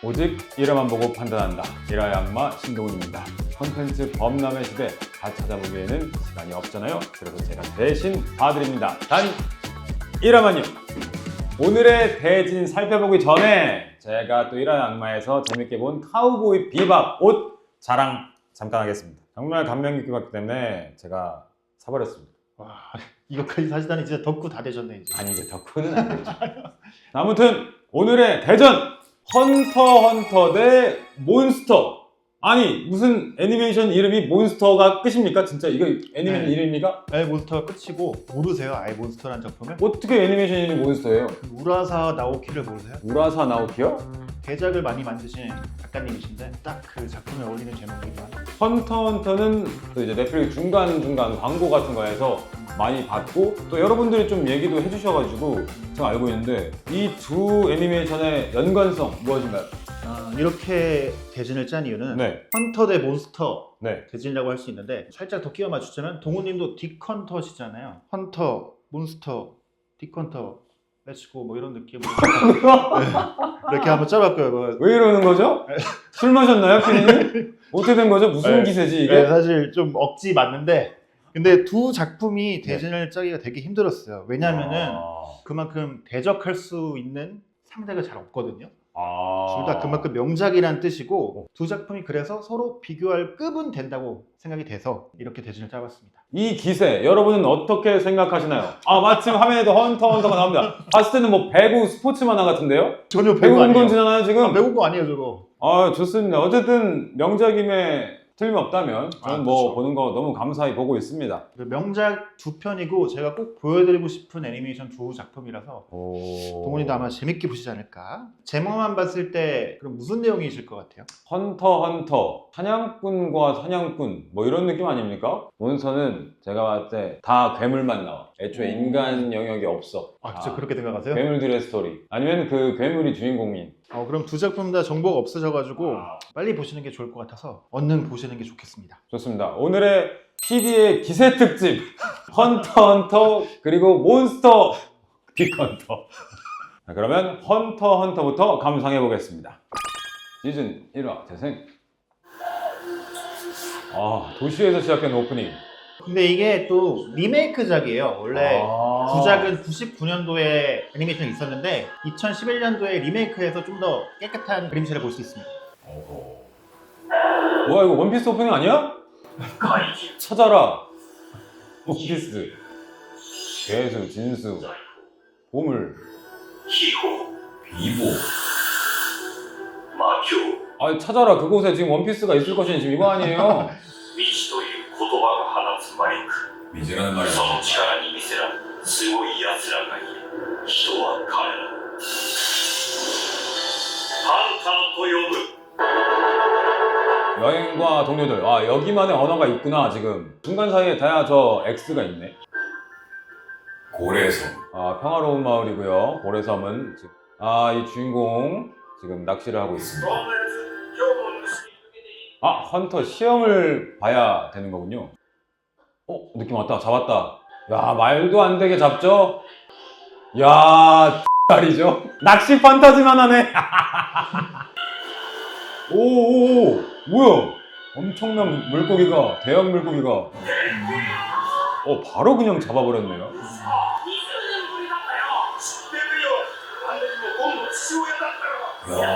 오직 이름만 보고 판단한다. 이라의 악마 신동훈입니다. 컨텐츠 범람의 시대 다 찾아보기에는 시간이 없잖아요. 그래서 제가 대신 봐드립니다. 단 1화만요. 오늘의 대진 살펴보기 전에 제가 또 1화 악마에서 재밌게 본 카우보이 비밥 옷 자랑 잠깐 하겠습니다. 정말 감명 깊게 봤기 때문에 제가 사버렸습니다. 와, 이거까지 사시다니 진짜 덕후 다 되셨네 이제. 아니 이제 덕후는 안 되죠. 아무튼 오늘의 대전 헌터 대 몬스터. 아니 무슨 애니메이션 이름이 몬스터가 끝입니까? 진짜 이거 애니메이션 네. 이름입니까? 아예 몬스터가 끝이고 모르세요? 아예 몬스터라는 작품을? 어떻게 애니메이션 이름이 몬스터예요? 그 우라사 나오키를 모르세요? 우라사 나오키요? 대작을 많이 만드신 작가님이신데 딱 그 작품에 어울리는 제목이지만 헌터는 또 이제 넷플릭스 중간중간 광고 같은 거에서 많이 봤고 또 여러분들이 좀 얘기도 해주셔가지고 제가 알고 있는데 이 두 애니메이션의 연관성 무엇인가요? 이렇게 대진을 짠 이유는 네. 헌터 대 몬스터 네. 대진이라고 할 수 있는데 살짝 더 끼워 맞추자면 동훈님도 딕헌터시잖아요. 헌터, 몬스터, 딕헌터, 렛츠고 뭐 이런 느낌으로 네. 이렇게 한번 짜봤고요. 뭐. 왜 이러는 거죠? 술 마셨나요, 피디님? 어떻게 된 거죠? 무슨 네. 기세지 이게? 네, 사실 좀 억지 맞는데 근데 두 작품이 대진을 짜기가 되게 힘들었어요. 왜냐면은 그만큼 대적할 수 있는 상대가 잘 없거든요. 둘 다 그만큼 명작이란 뜻이고 두 작품이 그래서 서로 비교할 급은 된다고 생각이 돼서 이렇게 대진을 짜봤습니다. 이 기세 여러분은 어떻게 생각하시나요? 아 마침 화면에도 헌터가 나옵니다. 봤을 때는 뭐 배구 스포츠 만화 같은데요? 전혀 배구 운동진 하나요 지금? 배운 거 아니에요 저거. 아 좋습니다. 어쨌든 명작임에 틀림없다면 저는 뭐 그렇죠. 보는 거 너무 감사히 보고 있습니다. 명작 두 편이고 제가 꼭 보여드리고 싶은 애니메이션 두 작품이라서 동훈이도 아마 재밌게 보시지 않을까. 제목만 봤을 때 그럼 무슨 내용이실 것 같아요? 헌터 사냥꾼과 사냥꾼 뭐 이런 느낌 아닙니까? 몬스터는 제가 봤을 때 다 괴물만 나와. 애초에 인간 영역이 없어. 아 진짜 다 그렇게 생각하세요? 괴물들의 스토리 아니면 그 괴물이 주인공인. 그럼 두 작품 다 정보가 없으셔가지고 빨리 보시는 게 좋을 것 같아서 얼른 보시는 게 좋겠습니다. 좋습니다. 오늘의 PD의 기세 특집 헌터 그리고 몬스터 빅헌터. 자, 그러면 헌터부터 감상해 보겠습니다. 시즌 1화 재생. 도시에서 시작된 오프닝. 근데 이게 또 리메이크작이에요. 원래 아. 구작은 99년도에 애니메이션이 있었는데 2011년도에 리메이크해서 좀 더 깨끗한 그림체를 볼 수 있습니다. 뭐야 이거 원피스 오프닝 아니야? 찾아라 원피스. 괴수, 진수, 보물, 비보, 마교、 아니 찾아라 그곳에 지금 원피스가 있을 것이니 지금 이거 아니에요? 道という言葉が放つマイク。 미지라는 말이야. その力に魅せられ、すごい奴らがいる。人は彼ら。ハンターと呼ぶ。 여행과 동료들. 여기만의 언어가 있구나 지금. 중간 사이에 다야 저 X가 있네. 고래섬. 평화로운 마을이고요. 고래섬은 지금 이 주인공 지금 낚시를 하고 있습니다. とりあえず、今日の虫にかけていい。 헌터 시험을 봐야 되는 거군요. 느낌 왔다. 잡았다. 야, 말도 안 되게 잡죠? 야, X다리죠? 낚시 판타지만 하네. 오, 뭐야? 엄청난 물고기가, 대형 물고기가. 바로 그냥 잡아버렸네요. 20年ぶりだったよ。知ってるよ。あの子もゴンの父親だったよ。 야,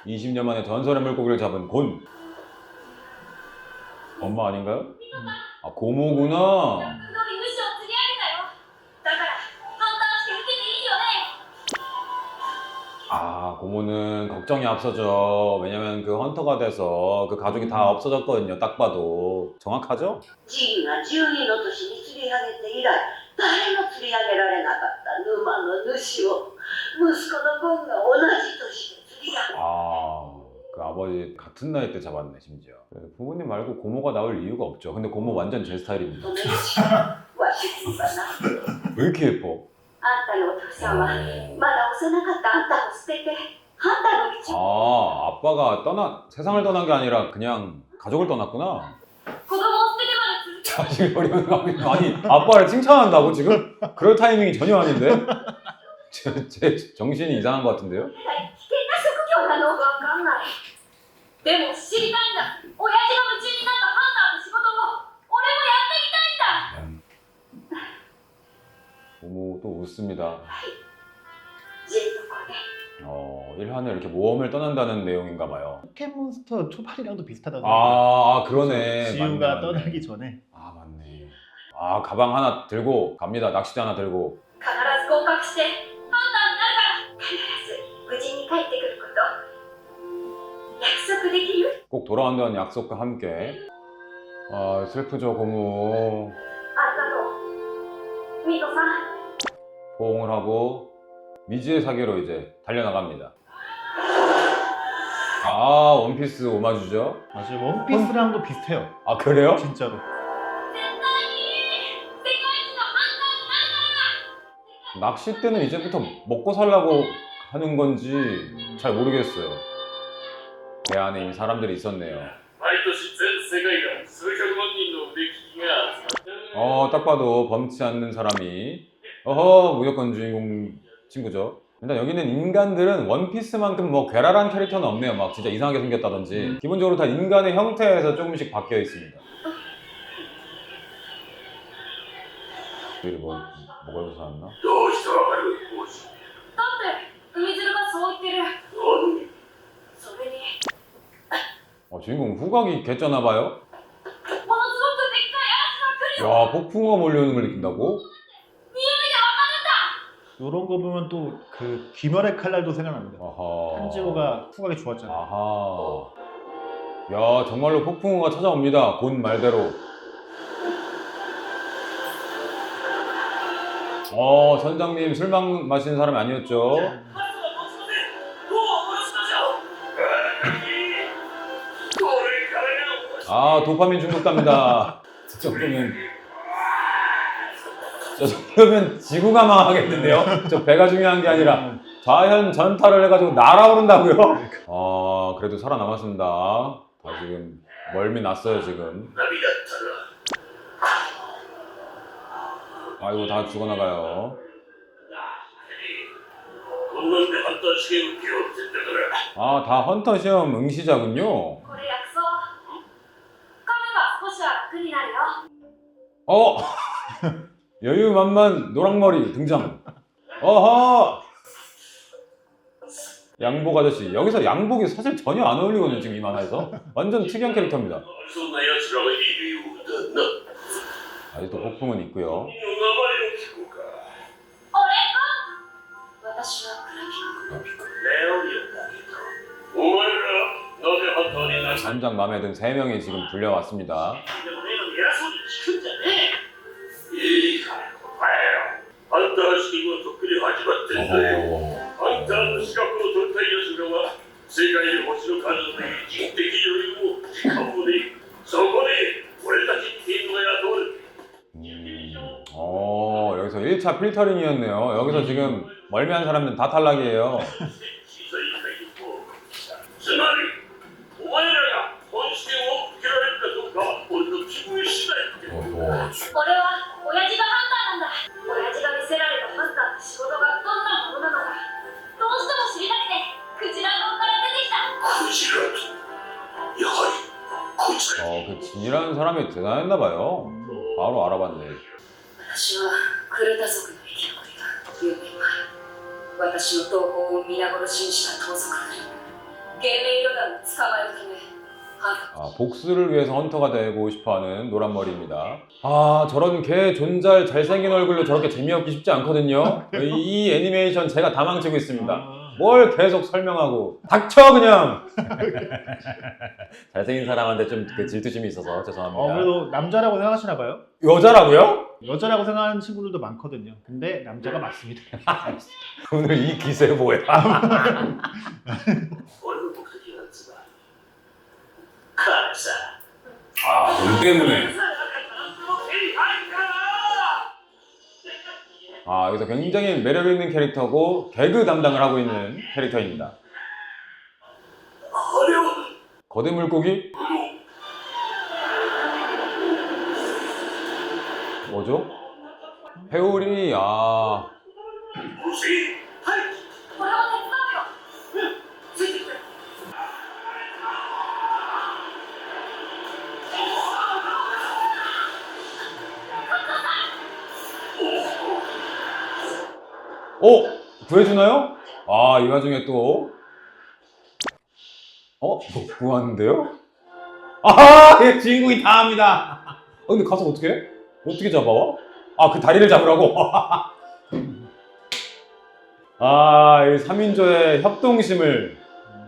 20년 만에 전설의 물고기를 잡은 곤. 엄마 아닌가요? 고모구나. 黒い虫を釣り上げたよ。だからハンターして受けていいよね。 고모는 걱정이 앞서죠. 왜냐면 그 헌터가 돼서 그 가족이 다 없어졌거든요. 딱 봐도. 정확하죠? ジンが12の年に釣り上げて以来誰も釣り上げられなかった沼の主を息子のゴンが同じ年で釣り上げ 그 아버지 같은 나이 때 잡았네 심지어. 부모님 말고 고모가 나올 이유가 없죠. 근데 고모 완전 제 스타일입니다. 止めるしわしにはな 왜 이렇게 예뻐? あんたのお父さんはまだ幼かったあんたを捨ててハンターの道を 아빠가 세상을 떠난 게 아니라 그냥 가족을 떠났구나. 子供を捨ててまで続け 자식을 버리는 거 아니 아빠를 칭찬한다고 지금? 그럴 타이밍이 전혀 아닌데? 제 정신이 이상한 것 같은데요? 危険な職業そんなのわかんない。でも知りたいんだ。親父が夢中になったハンターの仕事も俺もやってみたいんだ。 부모 또 웃습니다. ジェットコで 1화는 이렇게 모험을 떠난다는 내용인가 봐요. 포켓몬스터 초반이랑도 비슷하다고. 그러네. 지우가 맞네. 떠나기 전에. 맞네. 가방 하나 들고 갑니다. 낚싯대 하나 들고. 必ず合格してハンターになるから。必ず無事に帰ってくること約束できる？ 꼭 돌아온다는 약속과 함께. 슬프죠, 고무. ありがとうミトさん。 포옹을 하고 미지의 사계로 이제 달려나갑니다. 원피스 오마주죠? 맞아요. 원피스랑도 비슷해요. 그래요? 진짜로. 絶対に世界一のハンターになるから。 낚싯대는 이제부터 먹고 살라고 하는 건지 잘 모르겠어요. 배 안에 이미 사람들이 있었네요. 毎年全世界から数百万人の腕利きが集まって 딱 봐도 범치 않는 사람이 무조건 주인공 친구죠. 일단 여기는 인간들은 원피스만큼 뭐 괴랄한 캐릭터는 없네요. 막 진짜 이상하게 생겼다든지. 기본적으로 다 인간의 형태에서 조금씩 바뀌어 있습니다. 뭐가 여기서 나왔나? どうしてわかる王子だって海鶴がそう言ってる。何それに 주인공 후각이 개쩌나봐요? ものすごくでっかい嵐が来るよ。 야, 폭풍우가 몰려오는 걸 느낀다고? 匂いでわかるんだ。 이런 거 보면 또 그 귀멸의 칼날도 생각납니다. 아하. 한지호가 후각이 좋았잖아요. 아하. 야, 정말로 폭풍우가 찾아옵니다. 본 말대로. 선장님 술 마시는 사람이 아니었죠? マスは持ちませんもう下ろしましょうこれからが 도파민 중독답니다. 저 정도면 지구가 망하겠는데요? 저 배가 중요한 게 아니라 자연 전타를 해가지고 날아오른다고요? 그래도 살아남았습니다. 다 지금 멀미 났어요 지금. ナビだったら 아이고 다 죽어나가요. こんなんでハンター試験受けようって言ったから 다 헌터 시험 응시자군요. これ薬草。噛めば少しは楽になるよ。 여유만만 노랑머리 등장. 양복 아저씨. 여기서 양복이 사실 전혀 안 어울리거든요 지금 이 만화에서. 완전 특이한 캐릭터입니다. そんな奴らがいるようだな 아직도 폭풍은 있고요. 名前を聞こうか俺か。私はクラピカ。レオリオだけどお前らなぜハンターになった 단장 마음에 든 3명이 지금 불려왔습니다. でもねえのに偉そうに聞くんじゃねえいいから答えよハンター試験はとっくに始まってんだよハンターの資格を取った奴らは世界で星の数の人的よりも時間もねえそこで俺たちに天が雇う 여기서 1차 필터링이었네요. 여기서 지금 멀미한 사람들은 다 탈락이에요. つまりお前らが本試験を受けられるかどうかは俺の自分次第って俺は親父がハンターなんだ。親父が見せられたハンターの仕事がどんなものなのかどうしても知りたくてクジラ号から出てきた。クジラとやはりこいつだ 그 진이라는 사람이 대단했나봐요. 바로 알아봤네. 私はクルタ族の生き残りだ。4年前私の同胞を皆殺しにした盗賊グループゲーメイロダンを捕まえるため복수를 위해서 헌터가 되고 싶어하는 노란머리입니다. 저런 개 존잘 잘생긴 얼굴로 저렇게 재미없기 쉽지 않거든요. 이 애니메이션 제가 다 망치고 있습니다. 뭘 계속 설명하고 닥쳐 그냥. 잘생긴 사람한테 좀 그 질투심이 있어서 죄송합니다. 그래도 남자라고 생각하시나 봐요? 여자라고요? 여자라고 생각하는 친구들도 많거든요. 근데 남자가 맞습니다. 오늘 이 기세 뭐야? 俺の目的なんつうの彼さ 돈 때문에. 手に入るから 여기서 굉장히 매력 있는 캐릭터고 개그 담당을 하고 있는 캐릭터입니다. あれは 거대 물고기? 뭐죠? 회오리. 無事はいこれは手伝うよ。ついてきて 구해주나요? 아, 이 와중에 또 못 구하는데요? 아, 얘 주인공이 다 합니다. 근데 가서 어떻게 해? 어떻게 잡아와? 아, 그 다리를 잡으라고? 아, 이 3인조의 협동심을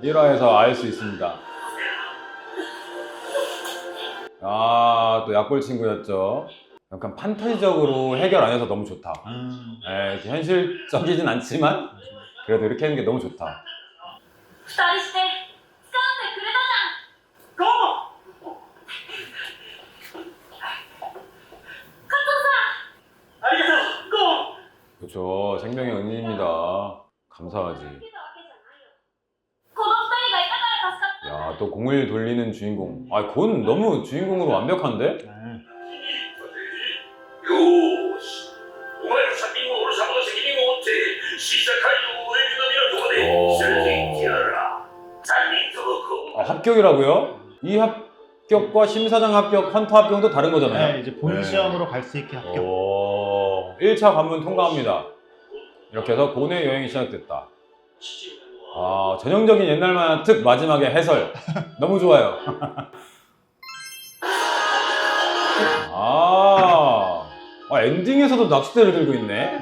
1화에서 알 수 있습니다. 아, 또 약골 친구였죠. 약간 판타지적으로 해결 안 해서 너무 좋다. 이렇게 현실적이진 않지만 그래도 이렇게 하는 게 너무 좋다. 二人して掴んでくれたじゃん。ゴー加藤さん。ありがとうゴー 그렇죠. 생명의 은인입니다. 감사하지. この二人がいたから助かった。 야, 또 공을 돌리는 주인공. 아, 곤 너무 주인공으로 완벽한데? よーしお前ら3人も俺様の責任を負って死者街道を海の港まで連れて行ってやる3人ともこう 합격이라고요? 이 합격과 심사장 합격, 헌터 합격도 다른 거잖아요. 네, 이제 본 시험으로 갈 수 있게 합격. 1차 관문 통과합니다. 이렇게 해서 고뇌 여행이 시작됐다. 아, 전형적인 옛날 만화 특 마지막에 해설. 너무 좋아요. 엔딩에서도 낚싯대를 들고 있네.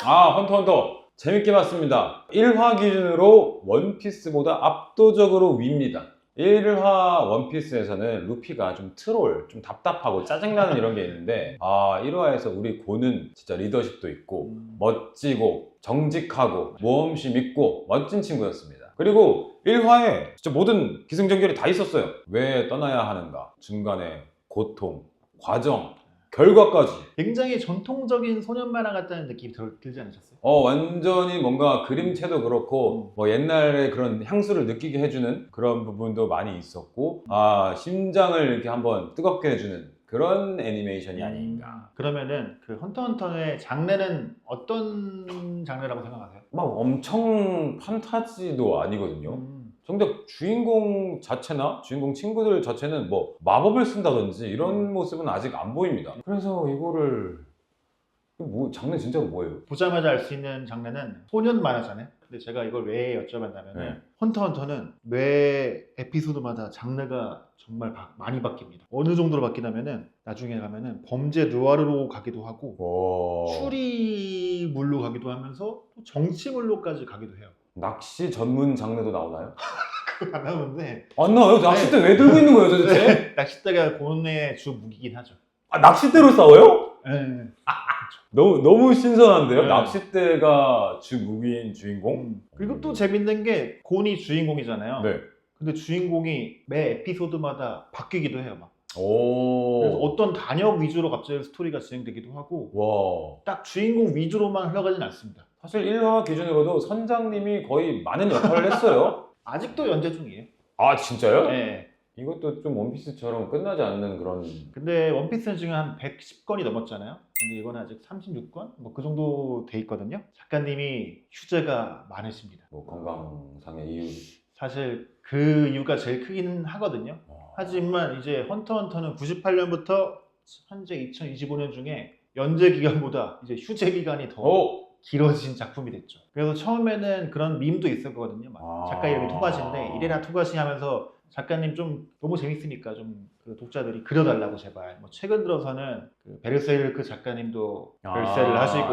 헌터. 재밌게 봤습니다. 1화 기준으로 원피스보다 압도적으로 위입니다. 1화 원피스에서는 루피가 좀 트롤, 좀 답답하고 짜증나는 이런 게 있는데 1화에서 우리 고는 진짜 리더십도 있고 멋지고 정직하고 모험심 있고 멋진 친구였습니다. 그리고 1화에 진짜 모든 기승전결이 다 있었어요. 왜 떠나야 하는가, 중간에 고통, 과정, 결과까지. 굉장히 전통적인 소년 만화 같다는 느낌이 들지 않으셨어요? 완전히 뭔가 그림체도 그렇고 뭐 옛날에 그런 향수를 느끼게 해주는 그런 부분도 많이 있었고 심장을 이렇게 한번 뜨겁게 해주는 그런 애니메이션이 아닌가. 그러면은 그 헌터헌터의 장르는 어떤 장르라고 생각하세요? 막 엄청 판타지도 아니거든요. 정작 주인공 자체나 주인공 친구들 자체는 뭐 마법을 쓴다든지 이런 모습은 아직 안 보입니다. 그래서 이거를 장르 진짜로 뭐예요? 보자마자 알 수 있는 장르는 소년 만화잖아요. 근데 제가 이걸 왜 여쭤봤냐면 네. 헌터헌터는 매 에피소드마다 장르가 정말 많이 바뀝니다. 어느 정도로 바뀌냐면은 나중에 가면은 범죄 누아르로 가기도 하고 추리물로 가기도 하면서 또 정치물로까지 가기도 해요. 낚시 전문 장르도 나오나요? 그거 안 나오는데 안 나와요? 낚싯대 왜 들고 있는 거예요 도대체? 낚싯대가 고뇌의 주 무기긴 하죠. 낚싯대로 싸워요? 네. 너무 신선한데요? 네. 낚싯대가 주 무기인 주인공? 그리고 또 재밌는 게 곤이 주인공이잖아요. 네. 근데 주인공이 매 에피소드마다 바뀌기도 해요. 막. 오. 그래서 어떤 단역 위주로 갑자기 스토리가 진행되기도 하고 와. 딱 주인공 위주로만 흘러가진 않습니다. 사실 1화 기준으로도 선장님이 거의 많은 역할을 했어요. 아직도 연재 중이에요. 아 진짜요? 네. 이것도 좀 원피스처럼 끝나지 않는 그런. 근데 원피스는 지금 한 110권이 넘었잖아요. 근데 이거는 아직 36권? 뭐 그 정도 돼 있거든요. 작가님이 휴재가 많으십니다. 뭐 건강상의 이유. 사실 그 이유가 제일 크긴 하거든요. 하지만 이제 헌터헌터는 98년부터 현재 2025년 중에 연재 기간보다 이제 휴재 기간이 더 길어진 작품이 됐죠. 그래서 처음에는 그런 밈도 있었거든요. 막 작가 이름이 토가시인데 이래라 토가시 하면서 작가님 좀 너무 재밌으니까 좀 그 독자들이 그려달라고 제발. 뭐 최근 들어서는 그 베르세르크 작가님도 별세를 하시고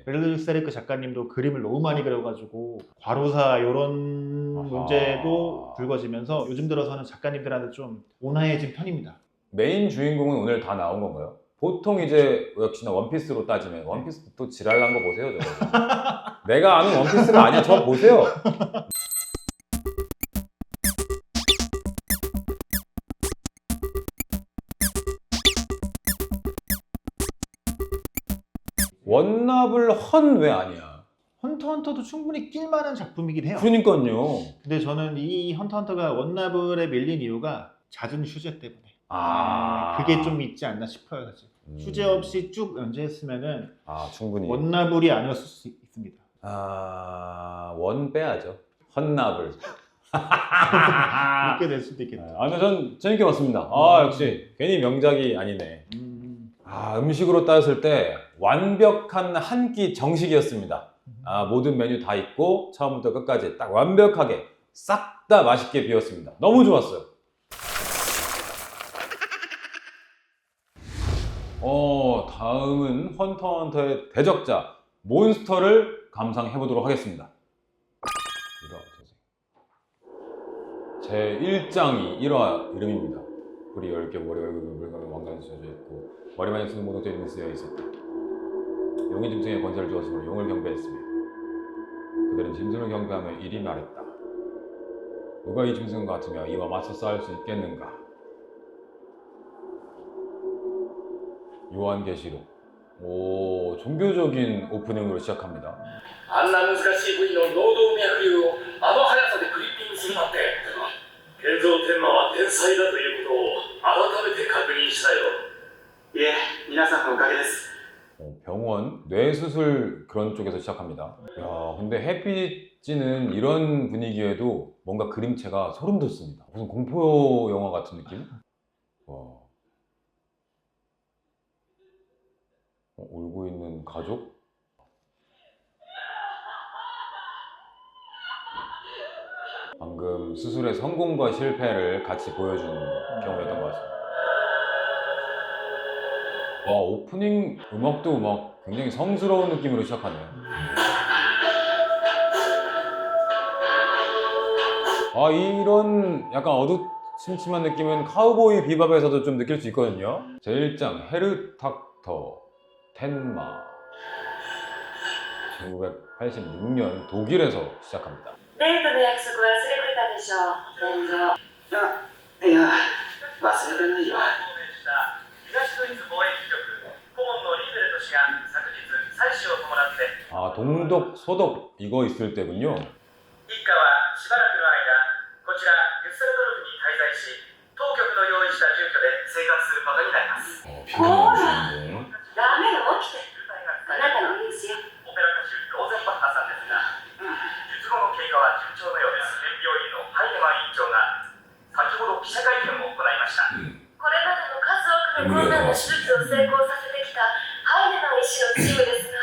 베르세르크 작가님도 그림을 너무 많이 그려가지고 과로사 이런 문제도 불거지면서 요즘 들어서는 작가님들한테 좀 온화해진 편입니다. 메인 주인공은 오늘 다 나온 건가요? 보통 이제 역시나 원피스로 따지면 원피스 또 지랄난 거 보세요 저거. 내가 아는 원피스가 아니야. 저 보세요. 원납을 헌 왜 아니야? 헌터헌터도 충분히 낄만한 작품이긴 해요. 그러니까요. 근데 저는 이 헌터헌터가 원나블에 밀린 이유가 잦은 휴재 때문에 그게 좀 있지 않나 싶어요. 사실. 휴재 없이 쭉 연재했으면은 충분히 원나블이 아니었을 수 있습니다. 원 빼야죠. 헌납을. 그렇게 될 수도 있겠다. 근데 전 재밌게 봤습니다. 역시 괜히 명작이 아니네. 음식으로 따졌을 때 완벽한 한 끼 정식이었습니다. 모든 메뉴 다 있고 처음부터 끝까지 딱 완벽하게 싹 다 맛있게 비웠습니다. 너무 좋았어요. 다음은 헌터헌터의 대적자 몬스터를 감상해 보도록 하겠습니다. 제 1장이 1화 이름입니다. 불이 10개, 머리 얼굴 물감에 왕관이 쓰여져 있고 머리만에 쓰는 모독제 이름이 쓰여 있었다. 용의 짐승의 권세를 주었으므로 용을 경배했으며 그들은 짐승을 경배하며 이리 말했다. 누가 이 짐승 같으며 이와 맞서 싸울 수 있겠는가? 요한계시록. 종교적인 오프닝으로 시작합니다. あんな難しい部位の脳動脈瘤をあの速さでクリッピングするなんて。健三天馬は天才だということを改めて確認したよ。いえ、皆さんのおかげです。 병원, 뇌수술 그런 쪽에서 시작합니다. 야, 근데 햇빛지는 이런 분위기에도 뭔가 그림체가 소름 돋습니다. 무슨 공포 영화 같은 느낌? 와. 울고 있는 가족? 방금 수술의 성공과 실패를 같이 보여준 경우였던 것 같습니다. 와, 오프닝 음악도 막 굉장히 성스러운 느낌으로 시작하네요. 이런 약간 어두침침한 느낌은 카우보이 비밥에서도 좀 느낄 수 있거든요. 제1장 헤르탁터 텐마 1986년 독일에서 시작합니다. デートの約束忘れてたでしょ、天蔵。いや、忘れてないよ。東ドイツ貿易局顧問のリーベルト氏が昨日採取を伴って 동독, 소독 이거 있을 때군요. 一家はしばらくの間こちらデュッセルドルフに滞在し当局の用意した住居で生活することになります。 비밀의 주인공. ダメよ、起きて。あなたのニュースよ。オペラ歌手ローゼンバッハさんですが、術後の経過は順調のようです。県病院のハイネマン院長が先ほど記者会見を行いました。これまでの数多くの困難な手術を成功させてきたハイネマン医師のチームですが、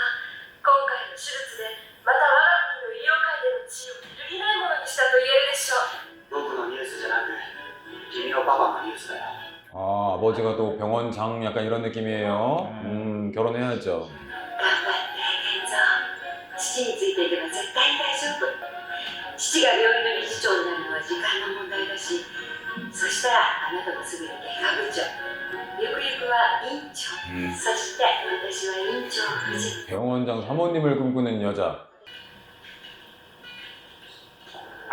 今回の手術でまた我が国の医療界での地位を揺るぎないものにしたと言えるでしょう。僕のニュースじゃなく、君のパパのニュースだよ。 아버지가 또 병원장 약간 이런 느낌이에요. 결혼해야죠. 頑張って天蔵。父についていけば絶対に大丈夫。父が病院の理事長になるのは時間の問題だし、そしたらあなたもすぐに外科部長、ゆくゆくは院長、そして私は院長夫人。 병원장 사모님을 꿈꾸는 여자.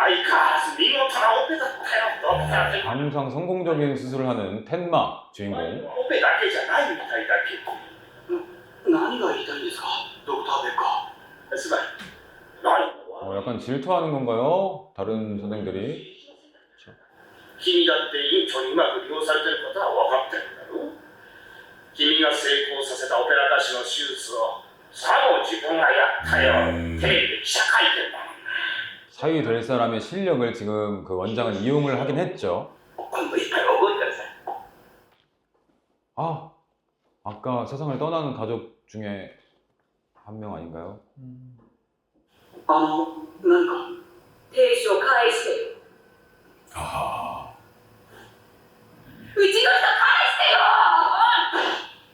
相変わらず見事なオペだったよ、ドクター天馬。 항상 성공적인 수술을 하는 텐마 주인공. オペだけじゃないみたいだけど。何が言いたいんですか、ドクターベッカー。すまん。何？ 약간 질투하는 건가요? 다른 선생들이. 君だって院長にうまく利用されてることは分かってるんだろう。君が成功させたオペラ歌手の手術をさも自分がやったよ。テレビで記者会見だもんな。 사위 될 사람의 실력을 지금 그 원장은 이용을 하긴 했죠. 今度いっぱい覚えてください。 아까 세상을 떠나는 가족 중에 한 명 아닌가요? 何か。兵士を返してよ。うちの人返してよ。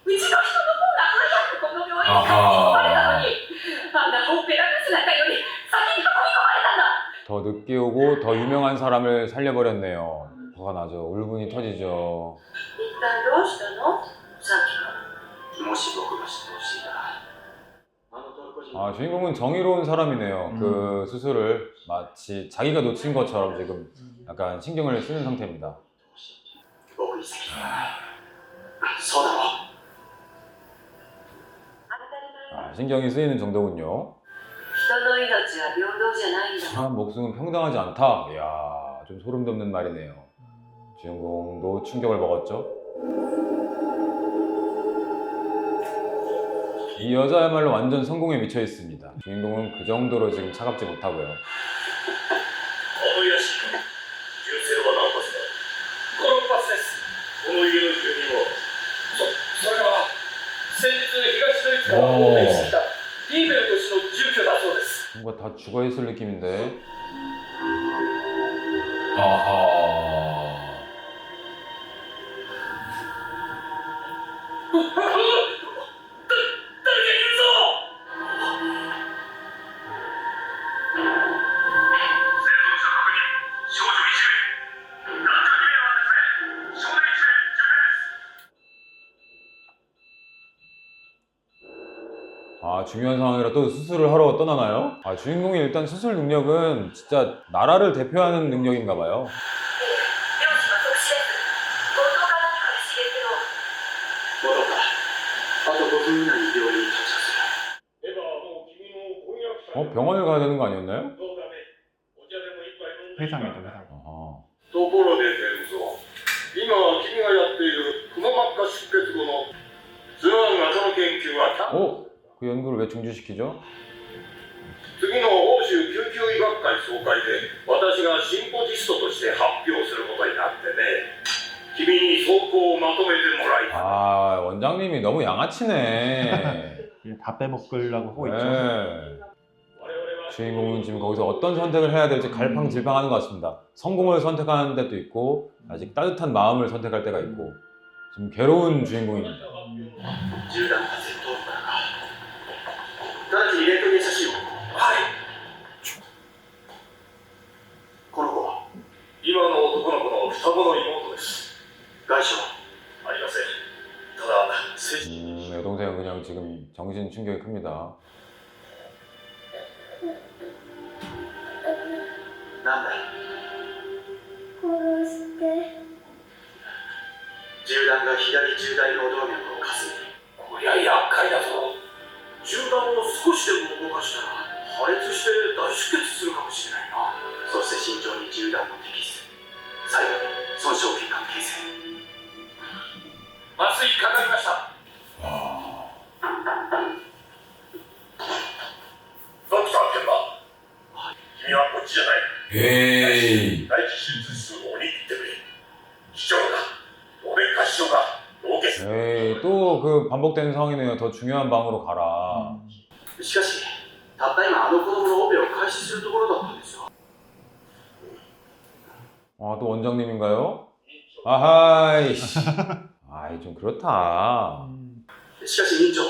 うちの人の方が早くこの病院に帰ってこられたのに、あんなオペラ歌手なんかより先に運び込まれたんだ。 더 늦게 오고 더 유명한 사람을 살려버렸네요. 화가 나죠. 울분이 터지죠. 一体どうしたの？さっきから。もし僕が知ってほしいなら、주인공은 정의로운 사람이네요. 그 수술을 마치 자기가 놓친 것처럼 지금 약간 신경을 쓰는 상태입니다. 僕に先に。そうだろう。 신경이 쓰이는 정도군요. 人の命は平等じゃないんだ。 사람 목숨은 평등하지 않다. 이야, 좀 소름 돋는 말이네요. 주인공도 충격을 먹었죠. 이 여자야말로 완전 성공에 미쳐 있습니다. 주인공은 그 정도로 지금 차갑지 못하고요. 思い出し、銃声は何発だ。5、6発です。この家の住人を。それは先日東ドイツもうできたリーベルとしての住居だそうです 뭔가 다 죽어 있을 느낌인데. 아하. 誰かいるぞ生存者確認少女1名男女2名は別名少年1名重体です 아, 중요한 상황이라 또 수술을 하러 떠나나요? 아, 주인공이 일단 수술 능력은 진짜 나라를 대표하는 능력인가 봐요. 漁師は特殊です強盗か何かで刺激を分かったあと5分以内に病院に到着するエヴァはもう君の婚約者 병원을 가야 되는 거 아니었나요? どうだねお茶でも一杯飲んで 회상이다 회상. 아하. ところで天蔵今君がやっているくも膜下出血後のツアー型の研究はキャン 어? 그 연구를 왜 중지시키죠? 次の欧州救急医学会総会で私がシンポジストとして発表することになってね君に走行をまとめてもらいたい 아, 원장님이 너무 양아치네. 다 빼먹으려고 하고 있죠. 네. 주인공은 지금 거기서 어떤 선택을 해야 될지 갈팡질팡하는 것 같습니다. 성공을 선택하는 데도 있고 아직 따뜻한 마음을 선택할 때가 있고 지금 괴로운 주인공입니다. 銃弾が戦闘部からか直ちにレントゲン写真をはいこの子は今の男の子の双子の妹です外傷ありませんただ精神 여동생은 그냥 지금 정신 충격이 큽니다. なんだ殺して銃弾が左中大脳動脈をかすみこりゃ厄介だぞ銃弾を少しでも動かしたら破裂して大出血するかもしれないなそして慎重に銃弾の摘出最後に損傷血管形成麻酔かかりましたドクター天馬君はこっちじゃない 에이. 第一手術室の方に行ってくれ市長だロベッカ市長が脳血 에이, 또 그 반복되는 상황이네요. 더 중요한 방으로 가라. しかしたった今あの子供のオペを開始するところだったんですよ 아, 또 원장님인가요? 아하이. 아이, 좀 그렇다. しかし院長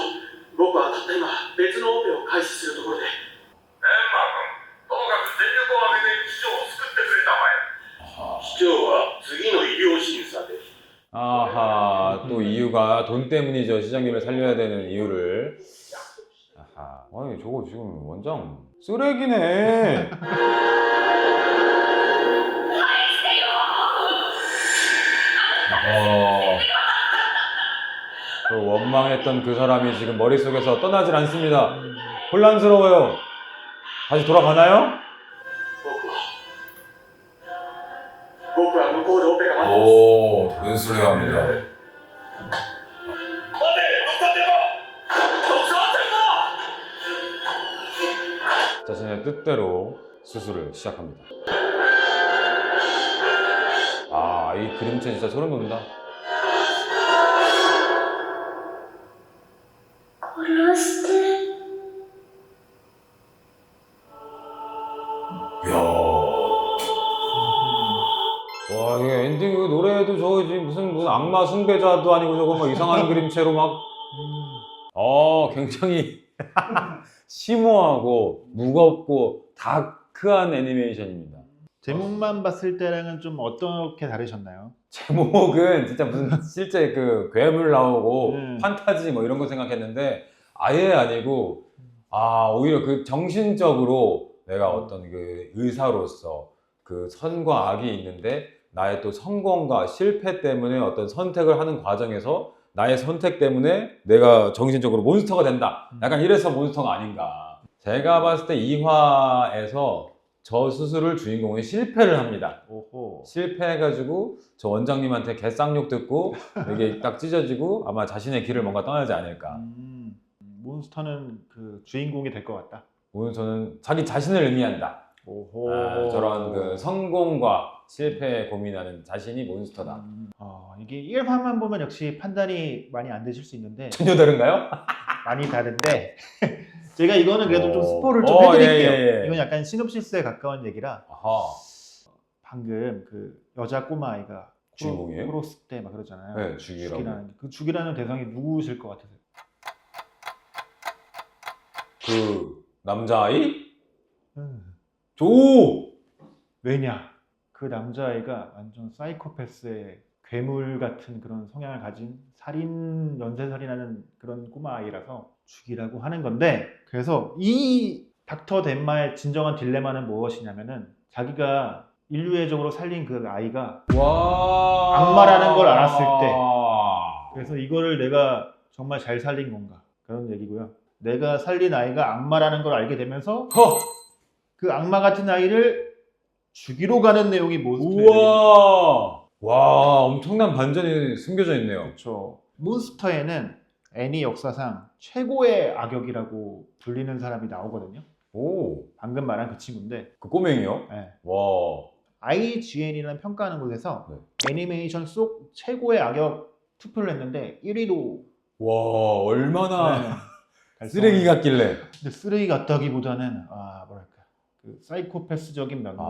僕はたった今別のオペを開始するところでエンマ君ともかく全力を挙げて市長を救ってくれたまえ市長は次の医療審査で 아하, 또 이유가 돈 때문이죠. 시장님을 살려야 되는 이유를. 아하, 아니 저거 지금 원장 쓰레기네. 그 원망했던 그 사람이 지금 머릿속에서 떠나질 않습니다. 혼란스러워요. 다시 돌아가나요? 僕は向こうでオペが待ってます 오, 연수를 합니다. 待てドクター天馬ドクター天馬 자신의 뜻대로 수술을 시작합니다. 아, 이 그림체 진짜 소름 돋는다. 殺して 이야. 와, 이게 엔딩 이거 노래도 저거 지금 무슨 악마 숭배자도 아니고 저거 막 이상한 그림체로 막. 굉장히 심오하고 무겁고 다크한 애니메이션입니다. 제목만 봤을 때랑은 좀 어떻게 다르셨나요? 제목은 진짜 무슨 실제 그 괴물 나오고 네. 판타지 뭐 이런 거 생각했는데 아예 아니고 오히려 그 정신적으로 내가 어떤 그 의사로서 그 선과 악이 있는데 나의 또 성공과 실패 때문에 어떤 선택을 하는 과정에서 나의 선택 때문에 내가 정신적으로 몬스터가 된다. 약간 이래서 몬스터가 아닌가. 제가 봤을 때 2화에서 저 수술을 주인공이 실패를 합니다. 오호. 실패해가지고 저 원장님한테 개쌍욕 듣고 이게 딱 찢어지고 아마 자신의 길을 뭔가 떠나지 않을까. 몬스터는 그 주인공이 될 것 같다. 몬스터는 자기 자신을 의미한다. 오호. 저런 그 성공과 실패에 고민하는 자신이 몬스터다. 이게 1화만 보면 역시 판단이 많이 안 되실 수 있는데 전혀 다른가요? 많이 다른데 제가 이거는 그래도 좀 스포를 좀 어, 해드릴게요. 예. 이건 약간 시놉시스에 가까운 얘기라 아하. 방금 그 여자 꼬마 아이가 주인공이에요? 코러스 때 막 그러잖아요. 네, 죽이라고. 그 죽이라는 대상이 누구실 것 같으세요? 그 남자아이? 음. 오! 왜냐? 그 남자아이가 완전 사이코패스의 괴물 같은 그런 성향을 가진 살인, 연쇄살인하는 그런 꼬마 아이라서 죽이라고 하는 건데, 그래서 이 닥터 덴마의 진정한 딜레마는 무엇이냐면은 자기가 인류애적으로 살린 그 아이가 와. 악마라는 걸 알았을 때. 그래서 이거를 내가 정말 잘 살린 건가, 그런 얘기고요. 내가 살린 아이가 악마라는 걸 알게 되면서 그 악마 같은 아이를 죽이러 가는 내용이 몬스터예요. 우와. 와, 엄청난 반전이 숨겨져 있네요. 그렇죠. 몬스터에는 애니 역사상 최고의 악역이라고 불리는 사람이 나오거든요. 오, 방금 말한 그 친구인데, 그 꼬맹이요? 네. 와. IGN이라는 평가하는 곳에서 네. 애니메이션 속 최고의 악역 투표를 했는데 1위로 와, 얼마나 달성을- 쓰레기 같길래. 근데 쓰레기 같다기보다는 뭐랄까 그 사이코패스적인 면과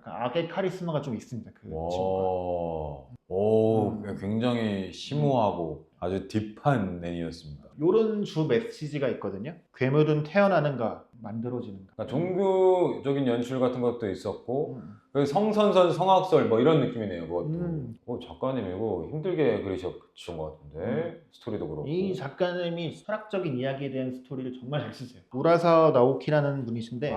약간 악의 카리스마가 좀 있습니다. 그 친구가. 오, 굉장히 심오하고 아주 딥한 애니였습니다. 요런 주 메시지가 있거든요. 괴물은 태어나는가 만들어지는가. 그러니까 종교적인 연출 같은 것도 있었고, 그 성선설, 성악설 뭐 이런 느낌이네요. 그것도. 작가님 이거 힘들게 그리셨던 것 같은데 스토리도 그렇고. 이 작가님이 철학적인 이야기에 대한 스토리를 정말 잘 쓰세요. 우라사와 나오키라는 분이신데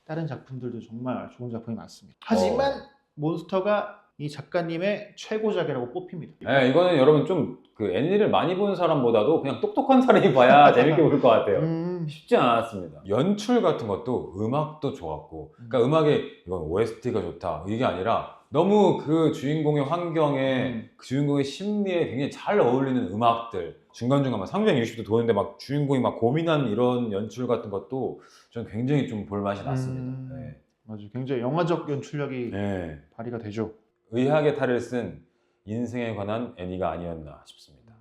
다른 작품들도 정말 좋은 작품이 많습니다. 하지만 몬스터가 이 작가님의 최고작이라고 뽑힙니다. 네, 이거는 여러분 좀 그 애니를 많이 본 사람보다도 그냥 똑똑한 사람이 봐야 재밌게 볼 것 같아요. 쉽지 않았습니다. 연출 같은 것도 음악도 좋았고, 그러니까 음악에 이건 OST가 좋다 이게 아니라 너무 그 주인공의 환경에 그 주인공의 심리에 굉장히 잘 어울리는 음악들, 중간중간 막 360도 도는데 막 주인공이 막 고민하는 이런 연출 같은 것도 전 굉장히 좀 볼맛이 났습니다. 네. 맞아요. 굉장히 영화적 연출력이 네. 발휘가 되죠. 의학의 탈을 쓴 인생에 관한 애니가 아니었나 싶습니다.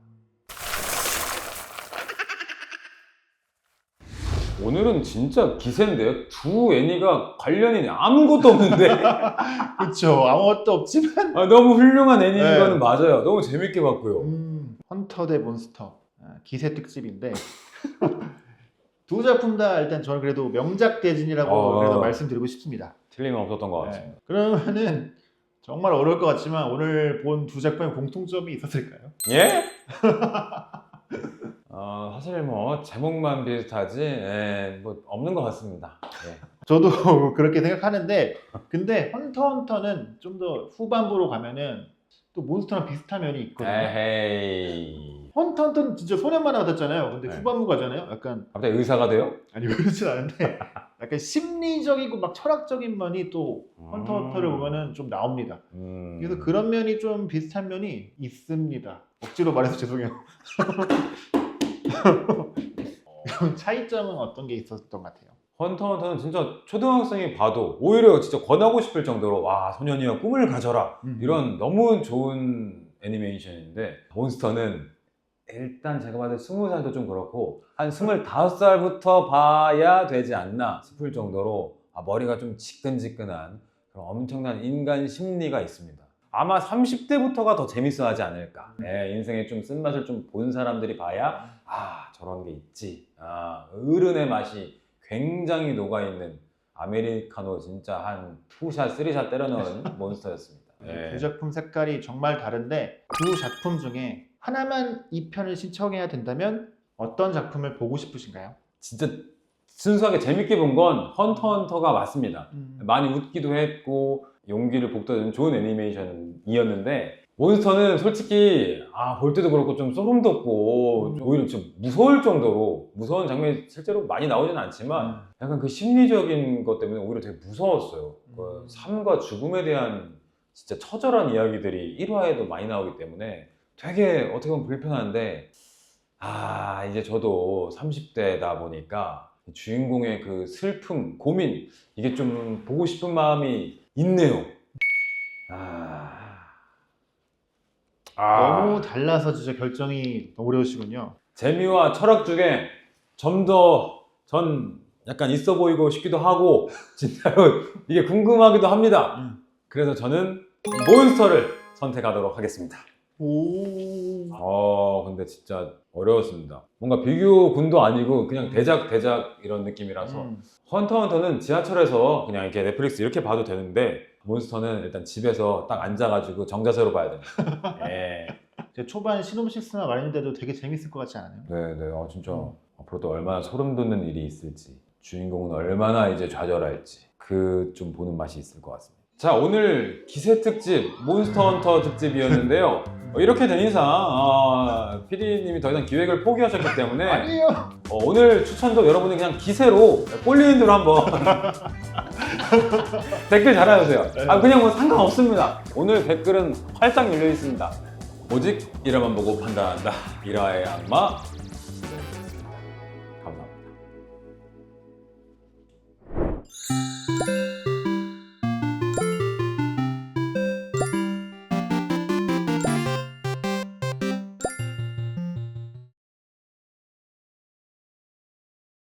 오늘은 진짜 기세인데요. 두 애니가 관련이 아무것도 없는데 그렇죠. 아무것도 없지만 너무 훌륭한 애니인 네. 거는 맞아요. 너무 재밌게 봤고요. 헌터 대 몬스터 기세 특집인데 두 작품 다 일단 저는 그래도 명작 대진이라고 그래도 말씀드리고 싶습니다. 틀림없었던 것 같습니다. 네. 그러면은 정말 어려울 것 같지만 오늘 본 두 작품의 공통점이 있었을까요? 예? 사실 뭐 제목만 비슷하지 뭐 없는 것 같습니다. 예. 저도 그렇게 생각하는데 근데 헌터는 좀 더 후반부로 가면은 또 몬스터랑 비슷한 면이 있거든요. 에헤이. 헌터는 진짜 소년만 같았잖아요. 근데 네. 후반부 가잖아요. 약간 갑자기 의사가 돼요? 아니 그렇진 않은데 약간 심리적이고 막 철학적인 면이 또 헌터를 보면은 좀 나옵니다. 그래서 그런 면이 좀 비슷한 면이 있습니다. 억지로 말해서 죄송해요. 그럼 차이점은 어떤 게 있었던 것 같아요? 헌터는 진짜 초등학생이 봐도 오히려 진짜 권하고 싶을 정도로 와 소년이여 꿈을 가져라 이런 너무 좋은 애니메이션인데 몬스터는 일단 제가 봐도 20살도 좀 그렇고 한 25살부터 봐야 되지 않나 싶을 정도로 머리가 좀 지끈지끈한 그런 엄청난 인간 심리가 있습니다. 아마 30대부터가 더 재밌어 하지 않을까. 인생에 좀 쓴맛을 좀 본 사람들이 봐야 저런 게 있지. 어른의 맛이 굉장히 녹아있는 아메리카노 진짜 한 2샷, 3샷 때려 넣은 몬스터였습니다. 두 작품 색깔이 정말 다른데 두 작품 중에 하나만 2편을 신청해야 된다면 어떤 작품을 보고 싶으신가요? 진짜 순수하게 재밌게 본 건 헌터가 맞습니다. 많이 웃기도 했고 용기를 북돋은 좋은 애니메이션이었는데 몬스터는 솔직히 볼 때도 그렇고 좀 소름 돋고 오히려 좀 무서울 정도로 무서운 장면이 실제로 많이 나오지는 않지만 약간 그 심리적인 것 때문에 오히려 되게 무서웠어요. 그 삶과 죽음에 대한 진짜 처절한 이야기들이 1화에도 많이 나오기 때문에 되게 어떻게 보면 불편한데 이제 저도 30대다 보니까 주인공의 그 슬픔, 고민 이게 좀 보고 싶은 마음이 있네요. 너무 달라서 진짜 결정이 어려우시군요. 재미와 철학 중에 좀 더 전 약간 있어 보이고 싶기도 하고 진짜로 이게 궁금하기도 합니다. 그래서 저는 몬스터를 선택하도록 하겠습니다. 근데 진짜 어려웠습니다. 뭔가 비교군도 아니고 그냥 대작 이런 느낌이라서 헌터는 지하철에서 그냥 이렇게 넷플릭스 이렇게 봐도 되는데 몬스터는 일단 집에서 딱 앉아가지고 정자세로 봐야 됩니다. 예. 제 초반 시놉시스나 말했는데도 되게 재밌을 것 같지 않아요? 네네. 진짜 앞으로도 얼마나 소름 돋는 일이 있을지, 주인공은 얼마나 이제 좌절할지 그 좀 보는 맛이 있을 것 같습니다. 자, 오늘 기세 특집 몬스터 헌터 특집이었는데요. 이렇게 된 이상 PD님이 더 이상 기획을 포기하셨기 때문에 아니에요. 오늘 추천도 여러분이 그냥 기세로 꼴리는 대로 한번 댓글 달아주세요. 그냥 뭐 상관없습니다. 오늘 댓글은 활짝 열려 있습니다. 오직 이라만 보고 판단한다. 이라의 악마